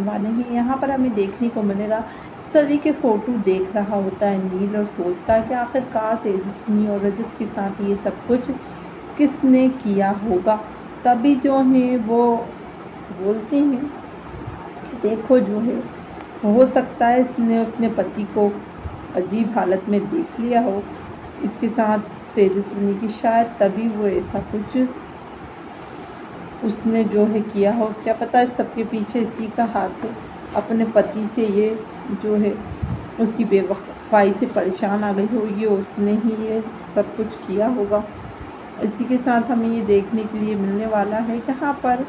वाले हैं। यहाँ पर हमें देखने को मिलेगा सभी के फ़ोटो देख रहा होता है नील और सोचता है कि आखिरकार तेजस्विनी और रजत के साथ ये सब कुछ किसने किया होगा। तभी जो है वो बोलते हैं कि देखो जो है हो सकता है इसने अपने पति को अजीब हालत में देख लिया हो इसके साथ तेजस्विनी की, शायद तभी वो ऐसा कुछ उसने जो है किया हो। क्या पता है सबके पीछे इसी का हाथ है, अपने पति से ये जो है उसकी बेवफाई से परेशान आ गई हो, ये उसने ही ये सब कुछ किया होगा। इसी के साथ हमें ये देखने के लिए मिलने वाला है जहाँ पर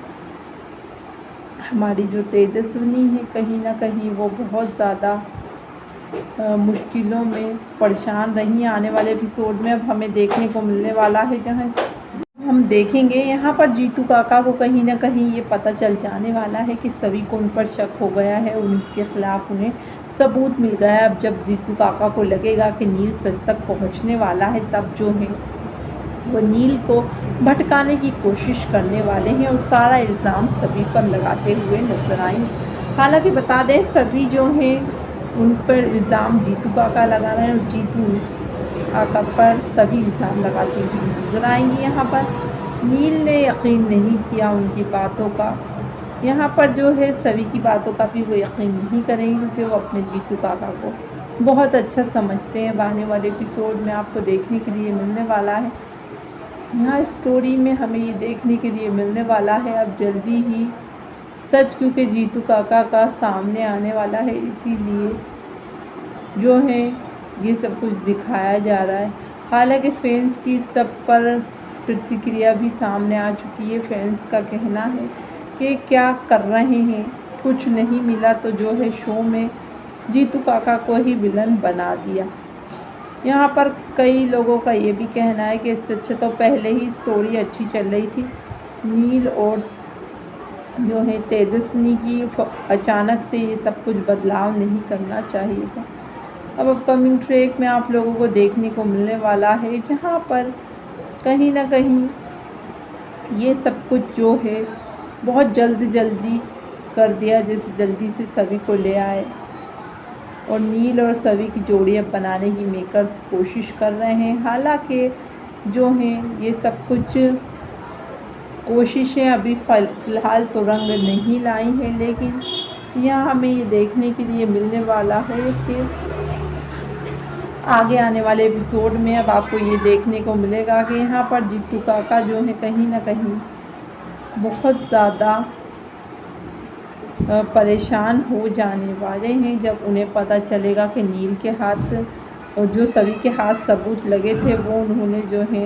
हमारी जो तेजस्विनी है कहीं ना कहीं वो बहुत ज़्यादा मुश्किलों में परेशान रही। आने वाले एपिसोड में अब हमें देखने को मिलने वाला है जहाँ हम देखेंगे यहाँ पर जीतू काका को कहीं ना कहीं ये पता चल जाने वाला है कि सभी को उन पर शक हो गया है, उनके खिलाफ उन्हें सबूत मिल गया है। अब जब जीतू काका को लगेगा कि नील सच तक पहुँचने वाला है तब जो है वो नील को भटकाने की कोशिश करने वाले हैं और सारा इल्ज़ाम सभी पर लगाते हुए नजर आएंगे। हालांकि बता दें सभी जो हैं उन पर इल्ज़ाम जीतू काका लगा रहे हैं और जीतू काका पर सभी इल्ज़ाम लगाती हुई नजर आएंगी। यहाँ पर नील ने यकीन नहीं किया उनकी बातों का, यहाँ पर जो है सभी की बातों का भी वो यकीन नहीं करेंगे क्योंकि वो अपने जीतू काका को बहुत अच्छा समझते हैं। आने वाले एपिसोड में आपको देखने के लिए मिलने वाला है, यहाँ स्टोरी में हमें ये देखने के लिए मिलने वाला है अब जल्दी ही सच, क्योंकि जीतू काका का सामने आने वाला है, इसीलिए जो है ये सब कुछ दिखाया जा रहा है। हालांकि फैंस की सब पर प्रतिक्रिया भी सामने आ चुकी है। फैंस का कहना है कि क्या कर रहे हैं, कुछ नहीं मिला तो जो है शो में जीतू काका को ही विलन बना दिया। यहाँ पर कई लोगों का ये भी कहना है कि इससे अच्छा तो पहले ही स्टोरी अच्छी चल रही थी, नील और जो है तेजस्विनी की अचानक से ये सब कुछ बदलाव नहीं करना चाहिए था। अब अपकमिंग ट्रैक में आप लोगों को देखने को मिलने वाला है जहाँ पर कहीं ना कहीं ये सब कुछ जो है बहुत जल्दी कर दिया, जैसे जल्दी से सभी को ले आए और नील और सभी की जोड़ी अब बनाने की मेकर्स कोशिश कर रहे हैं। हालांकि जो हैं ये सब कुछ कोशिशें अभी फ़िलहाल तो रंग नहीं लाई हैं, लेकिन यहाँ हमें ये देखने के लिए मिलने वाला है कि आगे आने वाले एपिसोड में अब आपको ये देखने को मिलेगा कि यहाँ पर जीतू काका जो है कहीं ना कहीं बहुत ज़्यादा परेशान हो जाने वाले हैं जब उन्हें पता चलेगा कि नील के हाथ और जो सभी के हाथ सबूत लगे थे वो उन्होंने जो है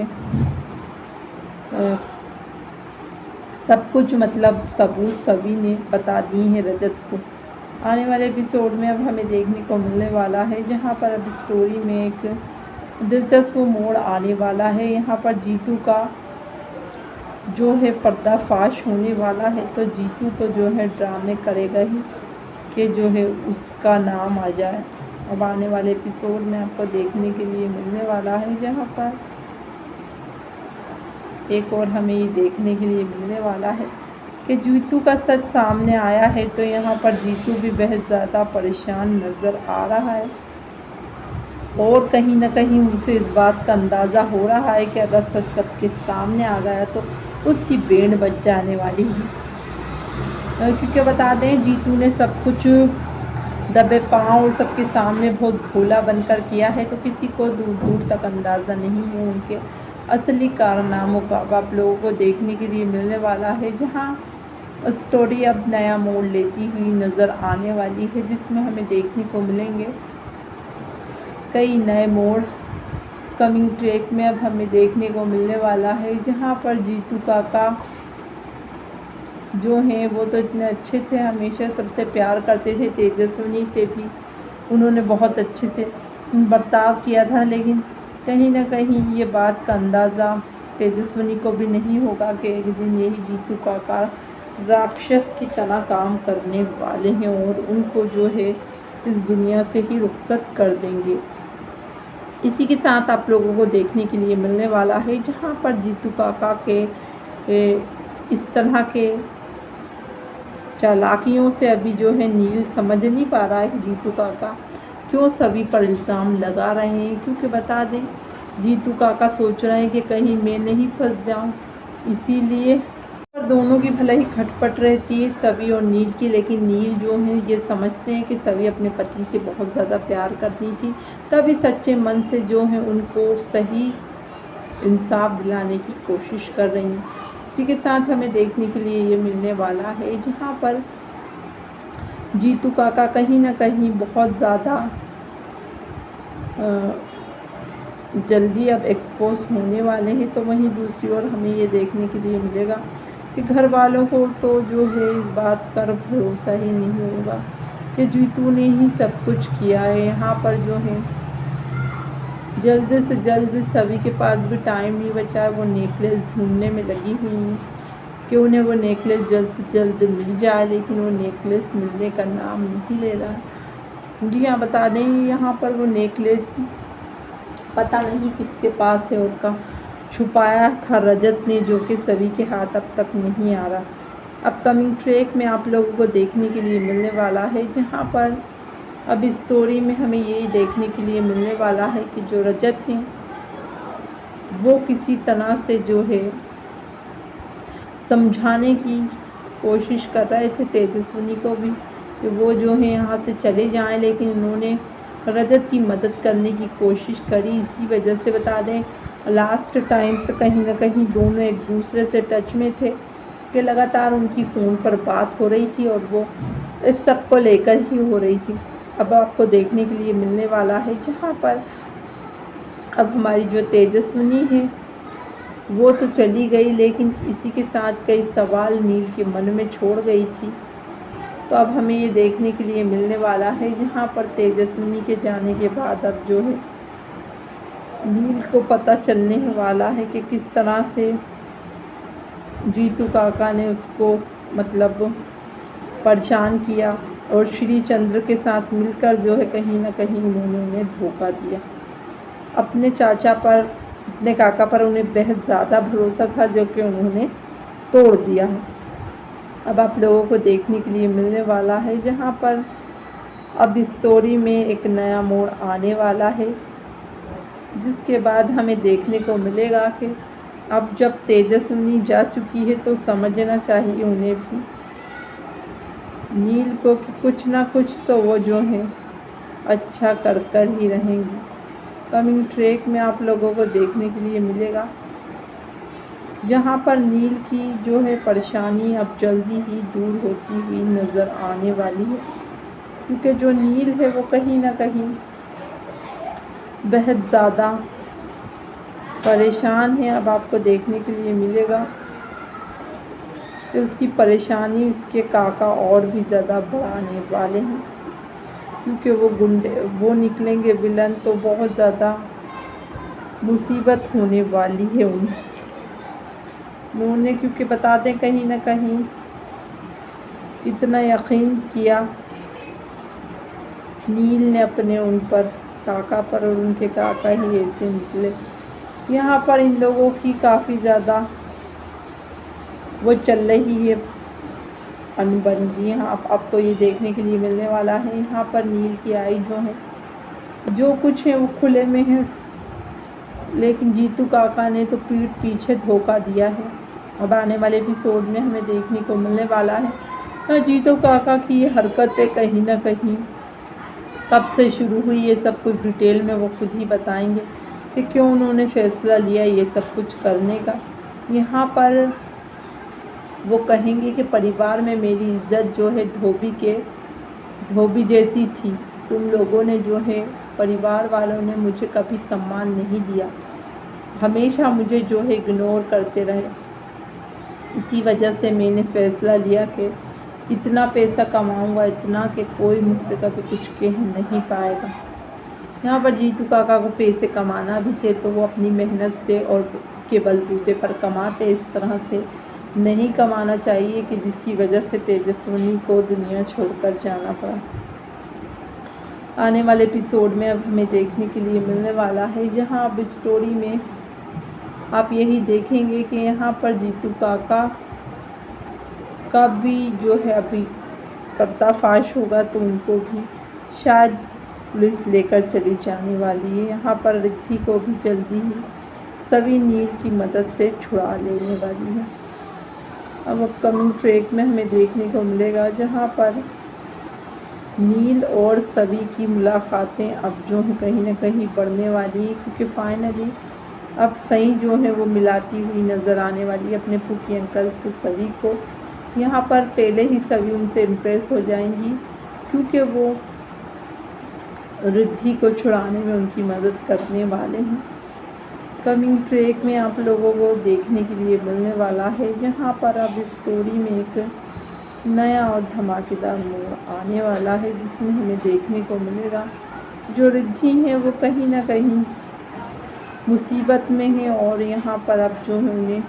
सब कुछ मतलब सबूत सभी ने बता दिए हैं रजत को। आने वाले एपिसोड में अब हमें देखने को मिलने वाला है जहाँ पर अब स्टोरी में एक दिलचस्प मोड़ आने वाला है। यहाँ पर जीतू का जो है पर्दाफाश होने वाला है, तो जीतू तो जो है ड्रामे करेगा ही कि जो है उसका नाम आ जाए। अब आने वाले एपिसोड में आपको देखने के लिए मिलने वाला है जहाँ पर एक और हमें ये देखने के लिए मिलने वाला है कि जीतू का सच सामने आया है, तो यहाँ पर जीतू भी बहुत ज़्यादा परेशान नज़र आ रहा है और कहीं ना कहीं उसे इस बात का अंदाज़ा हो रहा है कि अगर सच सबके सामने आ गया तो उसकी बैंड बच जाने वाली है। क्योंकि बता दें जीतू ने सब कुछ दबे पाँव और सबके सामने बहुत भोला बनकर किया है, तो किसी को दूर दूर तक अंदाज़ा नहीं है उनके असली कारनामों का। अब आप लोगों को देखने के लिए मिलने वाला है जहां स्टोरी अब नया मोड़ लेती हुई नज़र आने वाली है, जिसमें हमें देखने को मिलेंगे कई नए मोड़। कमिंग ट्रैक में अब हमें देखने को मिलने वाला है जहां पर जीतू काका जो हैं वो तो इतने अच्छे थे, हमेशा सबसे प्यार करते थे, तेजस्विनी से भी उन्होंने बहुत अच्छे से बर्ताव किया था, लेकिन कहीं ना कहीं ये बात का अंदाज़ा तेजस्विनी को भी नहीं होगा कि एक दिन यही जीतू काका राक्षस की तरह काम करने वाले हैं और उनको जो है इस दुनिया से ही रुखसत कर देंगे। इसी के साथ आप लोगों को देखने के लिए मिलने वाला है जहाँ पर जीतू काका के इस तरह के चालाकियों से अभी जो है नील समझ नहीं पा रहा है जीतू काका क्यों सभी पर इल्ज़ाम लगा रहे हैं, क्योंकि बता दें जीतू काका सोच रहे हैं कि कहीं मैं नहीं फंस जाऊं, इसीलिए पर दोनों की भले ही खटपट रहती है सभी और नील की, लेकिन नील जो है ये समझते हैं कि सभी अपने पति से बहुत ज़्यादा प्यार करती थी, तभी सच्चे मन से जो है उनको सही इंसाफ दिलाने की कोशिश कर रही हैं। इसी के साथ हमें देखने के लिए ये मिलने वाला है जहाँ पर जीतू काका कहीं ना कहीं बहुत ज़्यादा जल्दी अब एक्सपोज होने वाले हैं, तो वहीं दूसरी ओर हमें ये देखने के लिए मिलेगा कि घर वालों को तो जो है इस बात पर भरोसा ही नहीं होगा कि जीतू ने ही सब कुछ किया है। यहाँ पर जो है जल्द से जल्द सभी के पास भी टाइम नहीं बचा है, वो नेकलेस ढूंढने में लगी हुई हैं कि उन्हें वो नेकलेस जल्द से जल्द मिल जाए, लेकिन वो नेकलेस मिलने का नाम नहीं ले रहा। जी हाँ, बता दें यहाँ पर वो नेकलेस पता नहीं किसके पास है, उनका छुपाया था रजत ने, जो कि सभी के हाथ अब तक नहीं आ रहा। अपकमिंग ट्रैक में आप लोगों को देखने के लिए मिलने वाला है जहाँ पर अब इस स्टोरी में हमें यही देखने के लिए मिलने वाला है कि जो रजत हैं वो किसी तरह से जो है समझाने की कोशिश कर रहे थे तेजस्विनी को भी कि वो जो है यहाँ से चले जाएं, लेकिन उन्होंने रजत की मदद करने की कोशिश करी। इसी वजह से बता दें लास्ट टाइम पे कहीं ना कहीं दोनों एक दूसरे से टच में थे कि लगातार उनकी फ़ोन पर बात हो रही थी और वो इस सब को लेकर ही हो रही थी। अब आपको देखने के लिए मिलने वाला है जहाँ पर अब हमारी जो तेजस्विनी है वो तो चली गई, लेकिन इसी के साथ कई सवाल नील के मन में छोड़ गई थी। तो अब हमें ये देखने के लिए मिलने वाला है जहाँ पर तेजस्विनी के जाने के बाद अब जो है नील को पता चलने वाला है कि किस तरह से जीतू काका ने उसको मतलब परेशान किया और श्री चंद्र के साथ मिलकर जो है कहीं ना कहीं उन्होंने उन्हें धोखा दिया। अपने चाचा पर, अपने काका पर उन्हें बेहद ज़्यादा भरोसा था जो कि उन्होंने तोड़ दिया है। अब आप लोगों को देखने के लिए मिलने वाला है जहाँ पर अब इस स्टोरी में एक नया मोड़ आने वाला है, जिसके बाद हमें देखने को मिलेगा कि अब जब तेजस्विनी जा चुकी है तो समझना चाहिए उन्हें भी नील को कि कुछ ना कुछ तो वो जो है अच्छा कर कर ही रहेंगी। कमिंग ट्रैक में आप लोगों को देखने के लिए मिलेगा जहाँ पर नील की जो है परेशानी अब जल्दी ही दूर होती हुई नज़र आने वाली है, क्योंकि जो नील है वो कहीं ना कहीं बेहद ज़्यादा परेशान है। अब आपको देखने के लिए मिलेगा कि उसकी परेशानी उसके काका और भी ज़्यादा बढ़ाने वाले हैं, क्योंकि वो गुंडे वो निकलेंगे विलन तो बहुत ज़्यादा मुसीबत होने वाली है उन्होंने, क्योंकि बता दें कहीं ना कहीं इतना यकीन किया नील ने अपने उन पर काका पर और उनके काका ही ऐसे निकले। यहाँ पर इन लोगों की काफ़ी ज़्यादा वो चल रही है अनबन। जी हाँ, आपको ये देखने के लिए मिलने वाला है यहाँ पर नील की आई जो है जो कुछ है वो खुले में है, लेकिन जीतू काका ने तो पीठ पीछे धोखा दिया है। अब आने वाले एपिसोड में हमें देखने को मिलने वाला है जीतू काका की ये हरकतें कहीं ना कहीं कब से शुरू हुई, ये सब कुछ डिटेल में वो खुद ही बताएंगे कि क्यों उन्होंने फैसला लिया ये सब कुछ करने का। यहाँ पर वो कहेंगे कि परिवार में मेरी इज्जत जो है धोबी जैसी थी, तुम लोगों ने जो है परिवार वालों ने मुझे कभी सम्मान नहीं दिया, हमेशा मुझे जो है इग्नोर करते रहे। इसी वजह से मैंने फ़ैसला लिया कि इतना पैसा कमाऊंगा इतना कि कोई मुझसे कभी कुछ कह नहीं पाएगा। यहाँ पर जीतू काका को पैसे कमाना भी थे तो वो अपनी मेहनत से और के बलबूते पर कमाते, इस तरह से नहीं कमाना चाहिए कि जिसकी वजह से तेजस्विनी को दुनिया छोड़कर जाना पड़ा। आने वाले एपिसोड में अब हमें देखने के लिए मिलने वाला है जहाँ अब स्टोरी में आप यही देखेंगे कि यहाँ पर जीतू काका का भी जो है अभी पर्दाफाश होगा तो उनको भी शायद पुलिस लेकर चली जाने वाली है। यहाँ पर रिद्धि को भी जल्दी ही सभी नील की मदद से छुड़ा लेने वाली है। अब अपकमिंग ट्रैक में हमें देखने को मिलेगा जहाँ पर नील और सभी की मुलाकातें अब जो है कहीं ना कहीं बढ़ने वाली है, क्योंकि फाइनली अब सही जो है वो मिलाती हुई नज़र आने वाली है अपने पुकी अंकल से सभी को। यहाँ पर पहले ही सभी उनसे इम्प्रेस हो जाएंगी, क्योंकि वो रिद्धि को छुड़ाने में उनकी मदद करने वाले हैं। कमिंग ट्रैक में आप लोगों को देखने के लिए मिलने वाला है जहाँ पर अब स्टोरी में एक नया और धमाकेदार मोड़ आने वाला है, जिसमें हमें देखने को मिलेगा जो रिद्धि है वो कहीं ना कहीं मुसीबत में है और यहाँ पर अब जो है उन्हें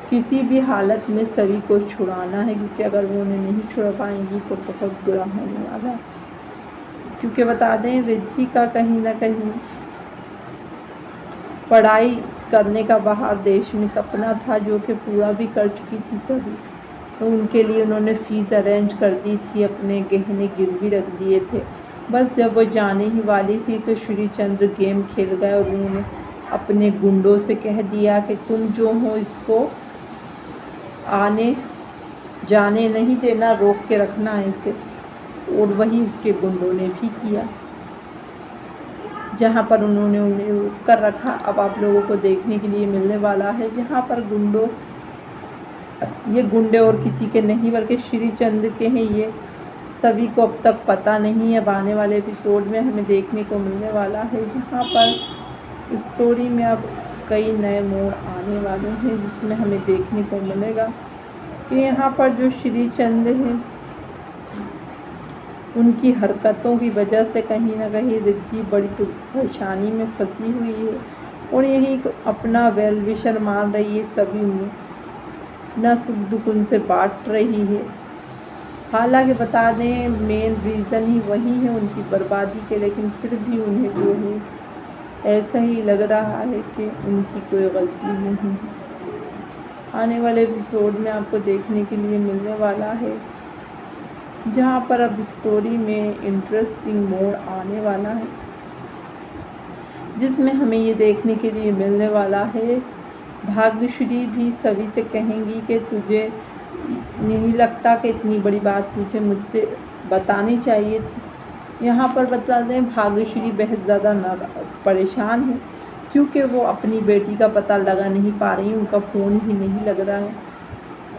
किसी भी हालत में सभी को छुड़ाना है, क्योंकि अगर वो उन्हें नहीं छुड़ा पाएंगी तो बहुत बुरा होने वाला है। क्योंकि बता दें रिद्धि का कहीं ना कहीं पढ़ाई करने का बाहर देश में सपना था, जो कि पूरा भी कर चुकी थी सभी। तो उनके लिए उन्होंने फ़ीस अरेंज कर दी थी, अपने गहने गिरवी रख दिए थे। बस जब वो जाने ही वाली थी तो श्री चंद्र गेम खेल गए और उन्होंने अपने गुंडों से कह दिया कि तुम जो हो इसको आने जाने नहीं देना, रोक के रखना है इसे। और वही उसके गुंडों ने भी किया, जहाँ पर उन्होंने उन्हें रोक कर रखा। अब आप लोगों को देखने के लिए मिलने वाला है जहाँ पर ये गुंडे और किसी के नहीं बल्कि श्री चंद्र के हैं। ये सभी को अब तक पता नहीं है। अब आने वाले एपिसोड में हमें देखने को मिलने वाला है जहाँ पर स्टोरी में अब कई नए मोड़ आने वाले हैं, जिसमें हमें देखने को मिलेगा कि यहाँ पर जो श्री चंद्र हैं उनकी हरकतों की वजह से कहीं ना कहीं रिद्धि बड़ी परेशानी में फंसी हुई है और यही अपना वेल विशर मान रही है, सभी उन्हें न सुख दुख उनसे बांट रही है। हालांकि बता दें मेन रीज़न ही वही है उनकी बर्बादी के, लेकिन फिर भी उन्हें जो है ऐसा ही लग रहा है कि उनकी कोई गलती नहीं है। आने वाले एपिसोड में आपको देखने के लिए मिलने वाला है जहाँ पर अब स्टोरी में इंटरेस्टिंग मोड़ आने वाला है, जिसमें हमें ये देखने के लिए मिलने वाला है भाग्यश्री भी सभी से कहेंगी कि तुझे नहीं लगता कि इतनी बड़ी बात तुझे मुझसे बतानी चाहिए थी। यहाँ पर बता दें भाग्यश्री बहुत ज़्यादा परेशान है, क्योंकि वो अपनी बेटी का पता लगा नहीं पा रही, उनका फ़ोन ही नहीं लग रहा है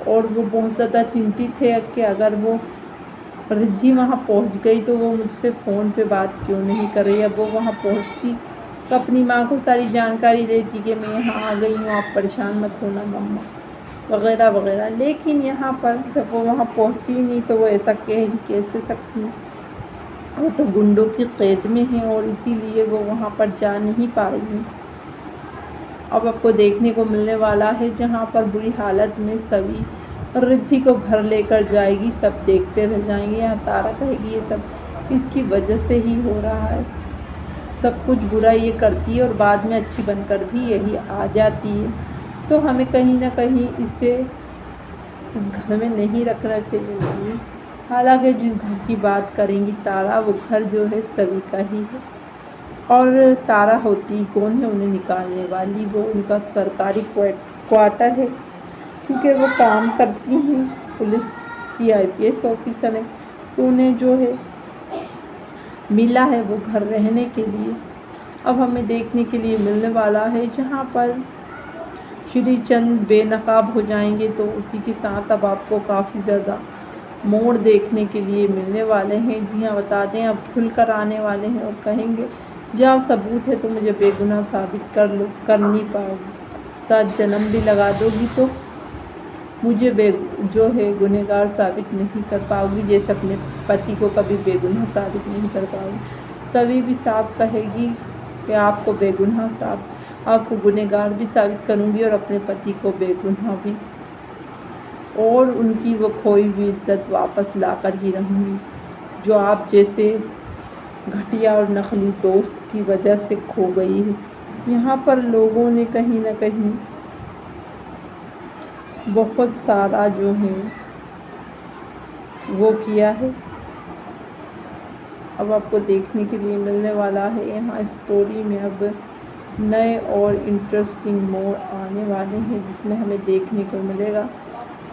और वो बहुत ज़्यादा चिंतित है कि अगर वो रिद्धि वहाँ पहुँच गई तो वो मुझसे फ़ोन पे बात क्यों नहीं कर रही। अब वो वहाँ पहुँचती तो अपनी माँ को सारी जानकारी देती कि मैं यहाँ आ गई हूँ, आप परेशान मत होना मम्मा वगैरह वगैरह। लेकिन यहाँ पर जब वो वहाँ पहुँची नहीं तो वो ऐसा कह ही कैसे सकती है, वो तो गुंडों की कैद में है और इसीलिए वो वहाँ पर जा नहीं पा रही है। अब आपको देखने को मिलने वाला है जहाँ पर बुरी हालत में सभी रिद्धि को घर लेकर जाएगी, सब देखते रह जाएंगे। यहाँ तारा कहेगी ये सब इसकी वजह से ही हो रहा है, सब कुछ बुरा ये करती है और बाद में अच्छी बनकर भी यही आ जाती है। तो हमें कहीं ना कहीं इसे इस घर में नहीं रखना चाहिए। हालांकि जिस घर की बात करेंगी तारा, वो घर जो है सभी का ही है और तारा होती कौन है उन्हें निकालने वाली, वो उनका सरकारी क्वार्टर है, क्योंकि वो काम करती हैं पुलिस की IPS ऑफिसर है। तो उन्हें जो है मिला है वो घर रहने के लिए। अब हमें देखने के लिए मिलने वाला है जहाँ पर श्री चंद बेनकाब हो जाएंगे, तो उसी के साथ अब आपको काफ़ी ज़्यादा मोड़ देखने के लिए मिलने वाले हैं। जी हाँ, बता दें अब खुल कर आने वाले हैं और कहेंगे जब सबूत है तो मुझे बेगुनाह साबित कर लो, कर नहीं पाओगी, 7 जन्म भी लगा दोगी तो मुझे जो है गुनहगार साबित नहीं कर पाओगी, जैसे अपने पति को कभी बेगुनाह साबित नहीं कर पाओगी। सभी भी साफ कहेगी कि आपको बेगुनाह आपको गुनहगार भी साबित करूंगी और अपने पति को बेगुनाह भी, और उनकी वो खोई हुई इज्जत वापस लाकर ही रहूँगी जो आप जैसे घटिया और नकली दोस्त की वजह से खो गई है। यहाँ पर लोगों ने कहीं ना कहीं बहुत सारा जो है वो किया है। अब आपको देखने के लिए मिलने वाला है यहाँ स्टोरी में अब नए और इंटरेस्टिंग मोड़ आने वाले हैं, जिसमें हमें देखने को मिलेगा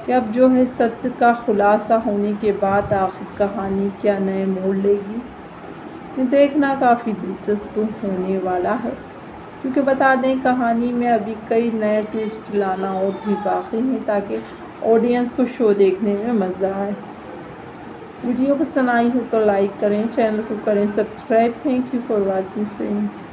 कि अब जो है सच का खुलासा होने के बाद आखिर कहानी क्या नए मोड़ लेगी। देखना काफ़ी दिलचस्प होने वाला है, क्योंकि बता दें कहानी में अभी कई नए ट्विस्ट लाना और भी बाकी है, ताकि ऑडियंस को शो देखने में मज़ा आए। वीडियो पसंद आई हो तो लाइक करें, चैनल को करें subscribe. Thank you for watching friends.